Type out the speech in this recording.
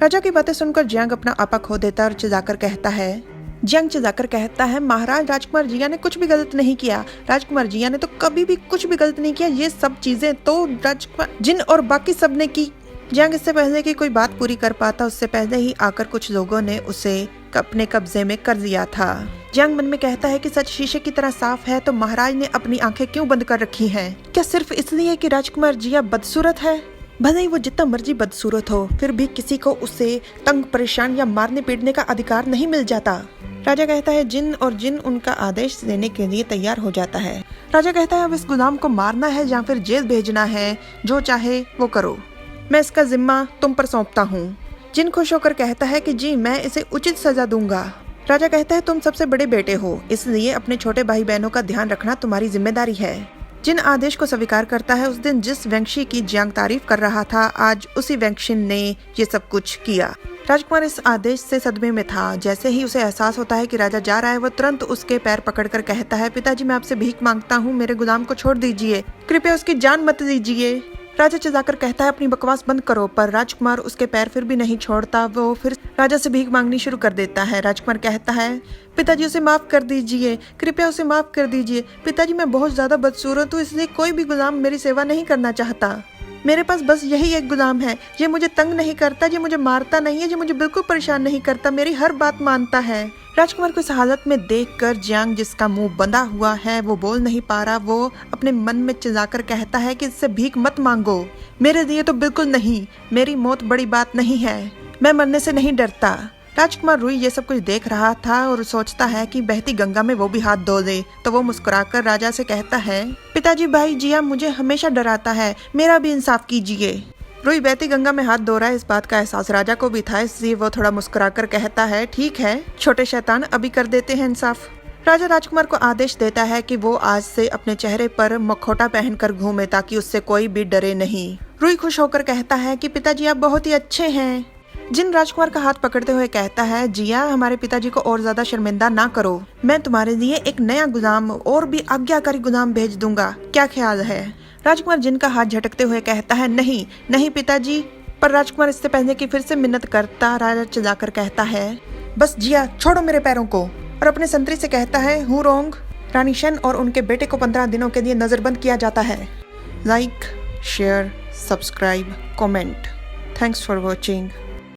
राजा की बातें सुनकर जियांग अपना आपा खो देता है और चिल्लाकर कहता है जियांग चिल्लाकर कहता है, महाराज, राजकुमार जिया ने कुछ भी गलत नहीं किया। राजकुमार जिया ने तो कभी भी कुछ भी गलत नहीं किया। ये सब चीजें तो राजकुमार जिन और बाकी सब ने की। जियांग इससे पहले कि कोई बात पूरी कर पाता उससे पहले ही आकर कुछ लोगों ने उसे अपने कब्जे में कर लिया था। जियांग मन में कहता है कि सच शीशे की तरह साफ है, तो महाराज ने अपनी आंखें क्यों बंद कर रखी हैं? क्या सिर्फ इसलिए कि राजकुमार जिया बदसूरत है? भले ही वो जितना मर्जी बदसूरत हो, फिर भी किसी को उसे तंग, परेशान या मारने पीटने का अधिकार नहीं मिल जाता। राजा कहता है जिन और जिन उनका आदेश देने के लिए तैयार हो जाता है। राजा कहता है अब इस गुलाम को मारना है या फिर जेल भेजना है, जो चाहे वो करो, मैं इसका जिम्मा तुम पर सौंपता हूँ। जिन खुश होकर कहता है कि जी, मैं इसे उचित सजा दूंगा। राजा कहता है तुम सबसे बड़े बेटे हो, इसलिए अपने छोटे भाई बहनों का ध्यान रखना तुम्हारी जिम्मेदारी है। जिन आदेश को स्वीकार करता है, उस दिन जिस वंशी की जियांग तारीफ कर रहा था, आज उसी वंशिन ने ये सब कुछ किया। राजकुमार इस आदेश से सदमे में था। जैसे ही उसे एहसास होता है कि राजा जा रहा है, वो तुरंत उसके पैर पकड़कर कहता है, पिताजी, मैं आपसे भीख मांगता हूँ, मेरे गुलाम को छोड़ दीजिए, कृपया उसकी जान मत लीजिए। राजा चिल्लाकर कहता है अपनी बकवास बंद करो, पर राजकुमार उसके पैर फिर भी नहीं छोड़ता। वो फिर राजा से भीख मांगनी शुरू कर देता है। राजकुमार कहता है, पिताजी, उसे माफ कर दीजिए, कृपया उसे माफ कर दीजिए। पिताजी, मैं बहुत ज्यादा बदसूरत हूँ, इसलिए कोई भी गुलाम मेरी सेवा नहीं करना चाहता। मेरे पास बस यही एक गुलाम है। ये मुझे तंग नहीं करता, ये मुझे मारता नहीं है, ये मुझे बिल्कुल परेशान नहीं करता, मेरी हर बात मानता है। राजकुमार को इस हालत में देखकर जियांग, जिसका मुंह बंधा हुआ है, वो बोल नहीं पा रहा। वो अपने मन में चिल्लाकर कहता है कि इससे भीख मत मांगो, मेरे लिए तो बिल्कुल नहीं, मेरी मौत बड़ी बात नहीं है, मैं मरने से नहीं डरता। राजकुमार रुई ये सब कुछ देख रहा था और सोचता है कि बहती गंगा में वो भी हाथ धो दे, तो वो मुस्कुराकर राजा से कहता है, पिताजी, भाई जिया मुझे हमेशा डराता है, मेरा भी इंसाफ कीजिए। रुई बहती गंगा में हाथ धो रहा है, इस बात का एहसास राजा को भी था, इसलिए वो थोड़ा मुस्कुराकर कहता है, ठीक है छोटे शैतान, अभी कर देते हैं इंसाफ। राजा राजकुमार को आदेश देता है कि वो आज से अपने चेहरे पर मखौटा पहनकर घूमे, ताकि उससे कोई भी डरे नहीं। रुई खुश होकर कहता है कि पिताजी, आप बहुत ही अच्छे हैं। जिन राजकुमार का हाथ पकड़ते हुए कहता है, जिया, हमारे पिताजी को और ज्यादा शर्मिंदा ना करो, मैं तुम्हारे लिए एक नया गुलाम और भी आज्ञाकारी गुलाम भेज दूंगा, क्या ख्याल है? राजकुमार जिन का हाथ झटकते हुए कहता है, नहीं नहीं पिताजी। पर राजकुमार इससे पहले कि फिर से मिन्नत करता, राजा चिल्लाकर कहता है, बस जिया, छोड़ो मेरे पैरों को, और अपने संतरी से कहता है, हूँ रोंग, रानी शन और उनके बेटे को 15 दिनों के लिए नजरबंद किया जाता है। Like, share, subscribe, comment. Thanks for watching.